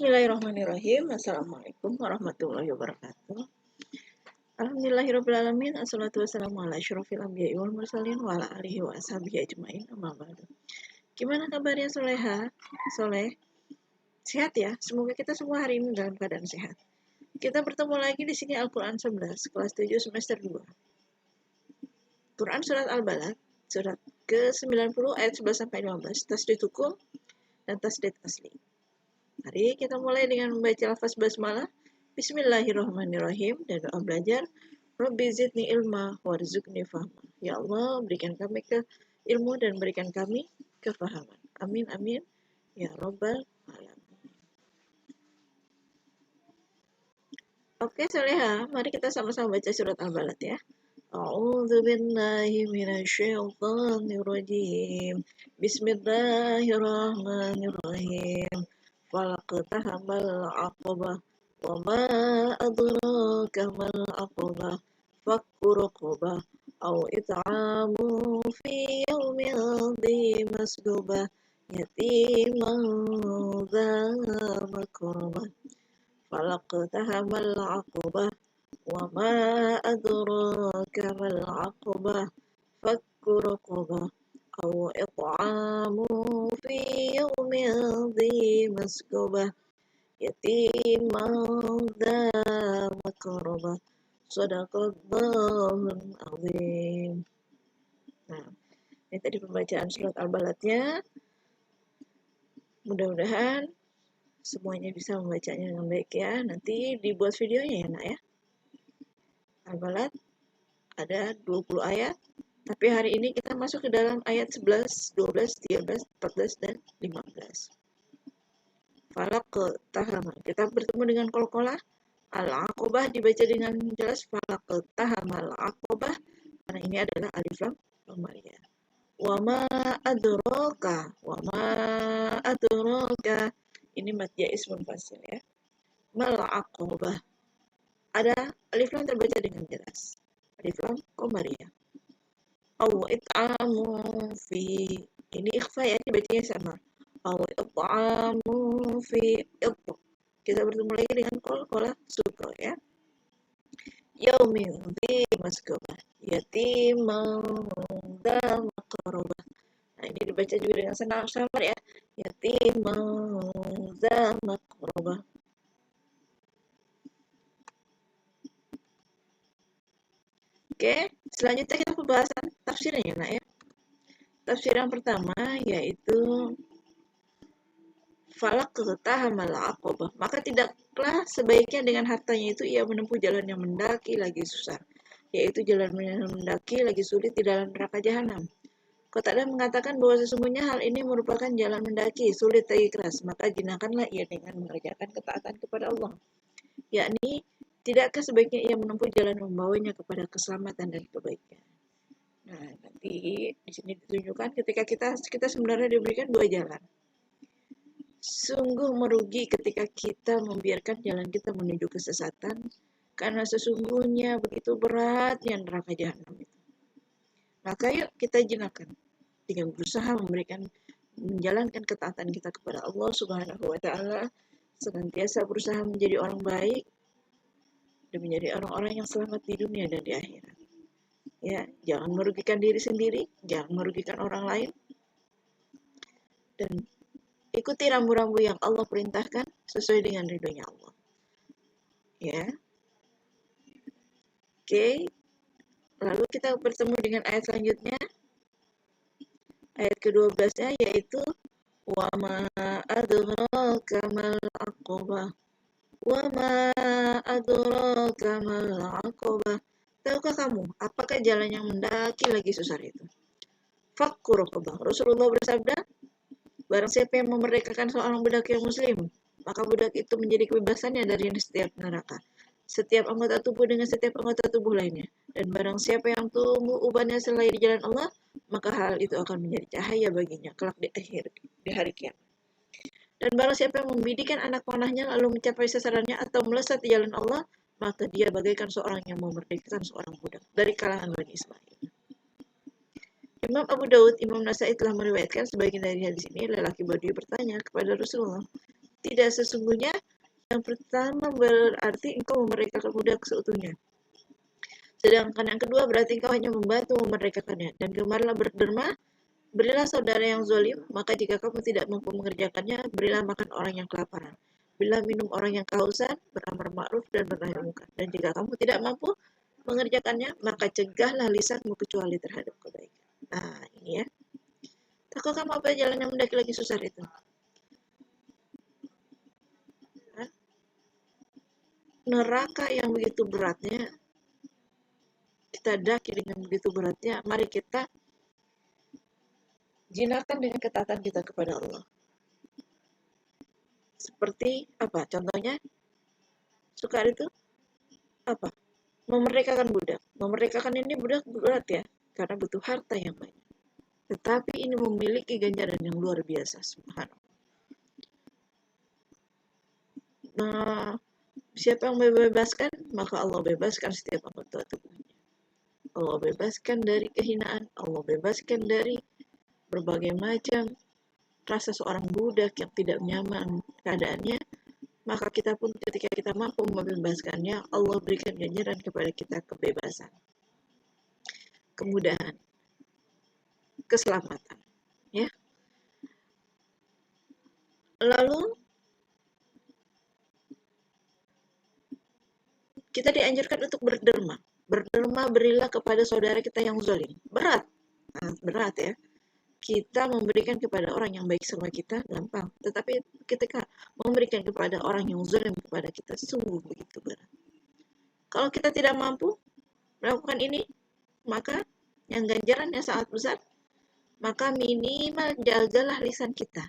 Bismillahirrahmanirrahim. Assalamualaikum warahmatullahi wabarakatuh. Alhamdulillahirrabbilalamin. Assalatu wassalamu ala asyrofil anbiya'i wal mursalin wa ala alihi wa ashabihi ajma'in. Amma ba'du. Gimana kabarnya Soleha? Soleh? Sehat ya? Semoga kita semua hari ini dalam keadaan sehat. Kita bertemu lagi di sini Al-Quran 11, kelas 7 semester 2. Quran surat Al-Balad, surat ke-90 ayat 11 sampai 15, tasdid hukum dan tasdid asli. Mari kita mulai dengan membaca lafaz basmalah. Bismillahirrahmanirrahim dan doa belajar. Rabbi zidni ilma warzuqni fahma. Ya Allah, berikan kami ke ilmu dan berikan kami kefahaman. Amin amin ya rabbal alamin. Oke, Soleha, mari kita sama-sama baca surat Al-Balad ya. A'udzu billahi minasyaitonir rajim. Bismillahirrahmanirrahim. Falaqtahamal aqabah wa ma adraka mal aqabah fakku raqabah aw it'amu fi yawmin dhi masghubah yatiman dha makrabah falaqtahamal aqabah wa ma adraka mal aqabah fakku raqabah أو إطعام في يوم ذي مسغبة يتيما ذا مقربة صدق الله العظيم. Nah, ini tadi pembacaan surat Al-Baladnya. Mudah-mudahan semuanya bisa membacanya dengan baik ya. Nanti dibuat videonya ya nak ya. Al-Balad ada 20 ayat. Tapi hari ini kita masuk ke dalam ayat 11, 12, 13, 14, dan 15. Falaq tahama. Kita bertemu dengan qalqalah. Al-aqobah dibaca dengan jelas falaq tahamal aqobah. Karena ini adalah alif lam qamariyah. Wa ma adraka. Wa ma adraka. Ini mad jaiz munfasil ya. Mal aqobah. Ada alif lam terbaca dengan jelas. Alif lam qamariyah. Aw it'amu fi, ini ikhfa ya, dibacanya sama. Aw it'amu fi kita bertemu lagi dengan qalqalah sukra ya. Yaumin dhi masghubah yatiman dha maqrabah. Nah, ini dibaca juga dengan samar ya. Yatiman dha maqrabah. Oke, selanjutnya kita pembahasan tafsirnya nak ya. Tafsir yang pertama yaitu falaqtahamal aqabah. Maka tidaklah sebaiknya dengan hartanya itu ia menempuh jalan yang mendaki lagi susah, yaitu jalan yang mendaki lagi sulit di dalam neraka jahanam. Qatadah mengatakan bahwa sesungguhnya hal ini merupakan jalan mendaki sulit lagi keras, maka jinakanlah ia dengan mengerjakan ketaatan kepada Allah. Yakni tidakkah sebaiknya ia menempuh jalan yang membawanya kepada keselamatan dan kebaikan. Nah, nanti di sini ditunjukkan ketika kita sebenarnya diberikan dua jalan. Sungguh merugi ketika kita membiarkan jalan kita menuju kesesatan, karena sesungguhnya begitu beratnya neraka jahanam itu. Maka yuk kita jinakan dengan berusaha menjalankan ketaatan kita kepada Allah Subhanahu wa taala, senantiasa berusaha menjadi orang baik dan menjadi orang-orang yang selamat di dunia dan di akhirat. Ya, jangan merugikan diri sendiri, jangan merugikan orang lain, dan ikuti rambu-rambu yang Allah perintahkan sesuai dengan ridhonya Allah. Ya. Oke. Lalu kita bertemu dengan ayat selanjutnya. Ayat ke-12-nya yaitu wa ma adraka mal aqabah. Wa ma adraka mal aqabah. Tahukah kamu apakah jalan yang mendaki lagi susah itu? Fakku raqabah. Rasulullah bersabda, barang siapa yang memerdekakan seorang budak yang muslim, maka budak itu menjadi kebebasannya dari setiap neraka, setiap anggota tubuh dengan setiap anggota tubuh lainnya. Dan barang siapa yang tumbuh ubannya selain di jalan Allah, maka hal itu akan menjadi cahaya baginya kelak di hari kiamat. Dan barang siapa yang membidikan anak panahnya lalu mencapai sasarannya atau melesat di jalan Allah, maka dia bagaikan seorang yang memerdekakan seorang budak dari kalangan Bani Israil. Imam Abu Daud, Imam Nasai telah meriwayatkan sebagian dari hadis ini. Lelaki Badui bertanya kepada Rasulullah, Tidak, sesungguhnya yang pertama berarti engkau memerdekakan budak seutuhnya. Sedangkan yang kedua berarti engkau hanya membantu memerdekakannya. Dan kemarinlah berderma, berilah saudara yang zalim, maka jika kamu tidak mampu mengerjakannya, berilah makan orang yang kelaparan. Berilah minum orang yang kehausan, beramar ma'ruf dan bernahi munkar. Dan jika kamu tidak mampu mengerjakannya, maka cegahlah lisanmu kecuali terhadap kebaikan. Nah, ini ya. Takut kamu apa jalan yang mendaki lagi susah itu? Hah? Neraka yang begitu beratnya, kita daki dengan begitu beratnya, mari kita jinakkan dengan ketaatan kita kepada Allah. Seperti apa? Contohnya, Sukar itu apa? Memerdekakan budak. Memerdekakan ini budak berat ya, karena butuh harta yang banyak. Tetapi ini memiliki ganjaran yang luar biasa, subhanallah. Nah, siapa yang membebaskan, maka Allah bebaskan setiap anggota tubuhnya. Allah bebaskan dari kehinaan, Allah bebaskan dari berbagai macam rasa seorang budak yang tidak nyaman keadaannya, maka kita pun ketika kita mampu membebaskannya, Allah berikan ganjaran kepada kita kebebasan, kemudahan, keselamatan. Ya. Lalu kita dianjurkan untuk berderma. Berderma berilah kepada saudara kita yang zalim. Berat. Nah, berat ya. Kita memberikan kepada orang yang baik sama kita gampang, tetapi ketika memberikan kepada orang yang zalim kepada kita sungguh begitu berat. Kalau kita tidak mampu melakukan ini, maka yang ganjarannya sangat besar, maka minimal jagalah lisan kita,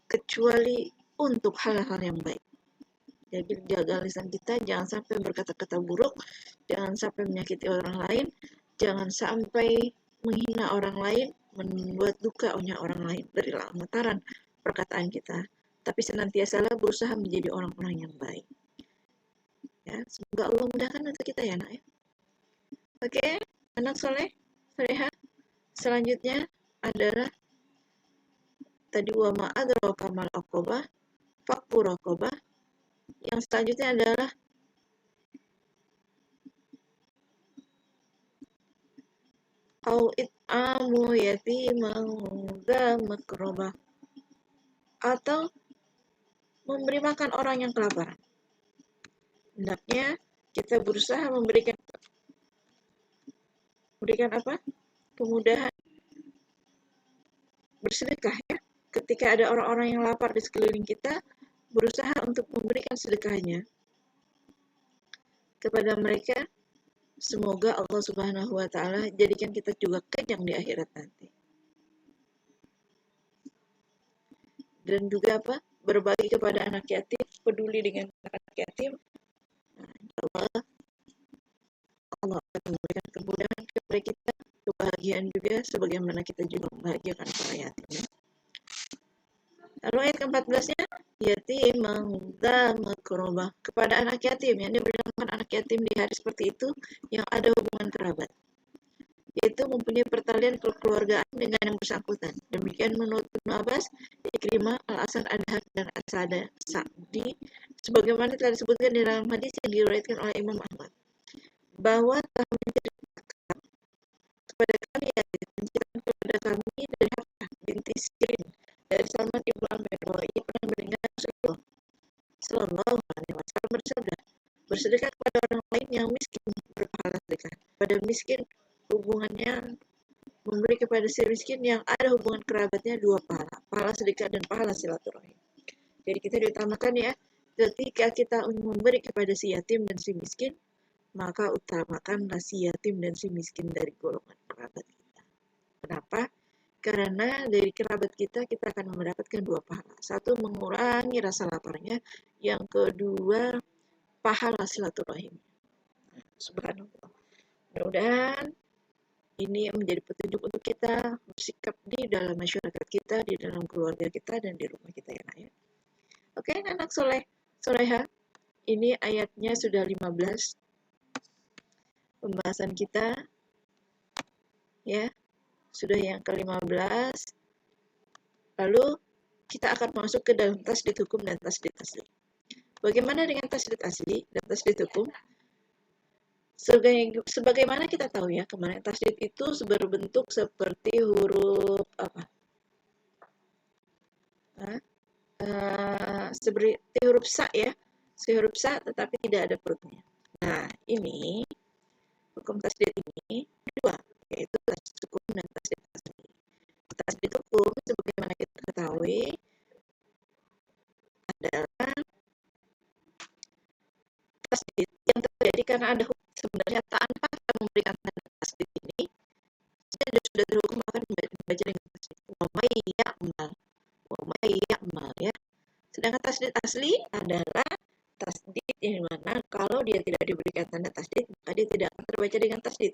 kecuali untuk hal-hal yang baik. Jadi jaga lisan kita, jangan sampai berkata-kata buruk, jangan sampai menyakiti orang lain, jangan sampai menghina orang lain, membuat dukanya orang lain. Berilah mataran perkataan kita, tapi senantiasalah berusaha menjadi orang-orang yang baik. Ya, semoga Allah mudahkan untuk kita ya, nak ya. Oke, anak soleh, soleha. Selanjutnya adalah tadi wa ma adraka mal aqabah, fakku raqabah. Yang selanjutnya adalah au it'amu yatimam dza makrobah, atau memberi makan orang yang kelaparan. Hendaknya kita berusaha memberikan apa? Kemudahan bersedekah ya. Ketika ada orang-orang yang lapar di sekeliling kita, berusaha untuk memberikan sedekahnya kepada mereka. Semoga Allah Subhanahu wa taala jadikan kita juga kenyang di akhirat nanti. Dan juga apa? Berbagi kepada anak yatim, peduli dengan anak yatim. Nah, Allah akan memberikan kemudahan kepada kita, kebahagiaan juga, sebagaimana kita juga membahagiakan para yatim. Lalu ayat ke-14-nya, yatim dza makrobah, kepada anak yatim, yang diberikan anak yatim di hari seperti itu yang ada hubungan kerabat, yaitu mempunyai pertalian kekeluargaan dengan yang bersangkutan. Demikian menurut Ibnu Abbas, Ikrimah, Al-Hasan, Ad-Dhahak, dan As-Sa'di, sebagaimana telah disebutkan di dalam hadis yang diriwayatkan oleh Imam Ahmad, bahwa telah menceritakan kepada kami yatim, menceritakan kepada kami dari Hafsah binti Sirin, dari Salman ibnu Amir, bahwa ia pernah mendengar Rasulullah Sallallahu Alaihi Wasallam bersabda, bersedekah kepada orang lain yang miskin berpahala sedekah. Pada miskin hubungannya memberi kepada si miskin yang ada hubungan kerabatnya dua pahala, pahala sedekah dan pahala silaturahim. Jadi kita diutamakan ya, ketika kita memberi kepada si yatim dan si miskin, maka utamakanlah si yatim dan si miskin dari golongan kerabat kita. Kenapa? Karena dari kerabat kita akan mendapatkan dua pahala. Satu, mengurangi rasa laparnya. Yang kedua, pahala silaturahim. Subhanallah. Mudah-mudahan ini menjadi petunjuk untuk kita bersikap di dalam masyarakat kita, di dalam keluarga kita, dan di rumah kita ya, nak ya. Oke, anak soleh, soleha. Ini ayatnya sudah 15. Pembahasan kita ya sudah yang ke-15. Lalu kita akan masuk ke dalam tasdid hukum dan tasdid asli. Bagaimana dengan tasdid asli dan tasdid hukum? Sebagaimana kita tahu ya, kemarin tasdid itu berbentuk seperti huruf apa? Seperti huruf sa ya, huruf sa tetapi tidak ada perutnya. Nah, ini hukum tasdid ini dua, yaitu tasdid hukum dan tasdid asli. Tasdid hukum sebagaimana kita ketahui adalah tasdid yang terjadi karena ada hukum. Sebenarnya tanpa akan memberikan tanda tasdid ini, sudah terhukum akan membaca dengan tasdid. Wa may ya'mal ya. Sedangkan tasdid asli adalah tasdid yang mana kalau dia tidak diberikan tanda tasdid, maka dia tidak akan terbaca dengan tasdid.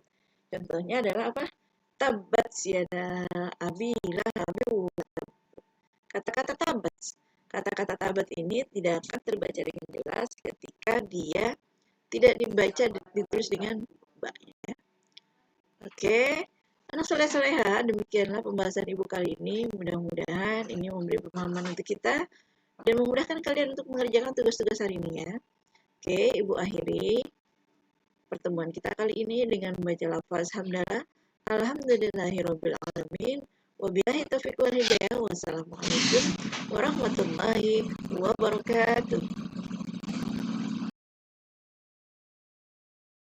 Contohnya adalah apa? Tabat yada abi lahabi wa tab. Kata-kata tabat. Kata-kata tabat ini tidak akan terbaca dengan jelas ketika dia tidak dibaca ditulis dengan ba ya. Oke. Anak soleh-soleha, demikianlah pembahasan Ibu kali ini. Mudah-mudahan ini memberi pemahaman untuk kita dan memudahkan kalian untuk mengerjakan tugas-tugas hari ini ya. Oke, Ibu akhiri pertemuan kita kali ini dengan membaca lafaz hamdalah. Alhamdulillahirabbil alamin. Wabillahi taufiq wal hidayah. Wassalamualaikum warahmatullahi wabarakatuh.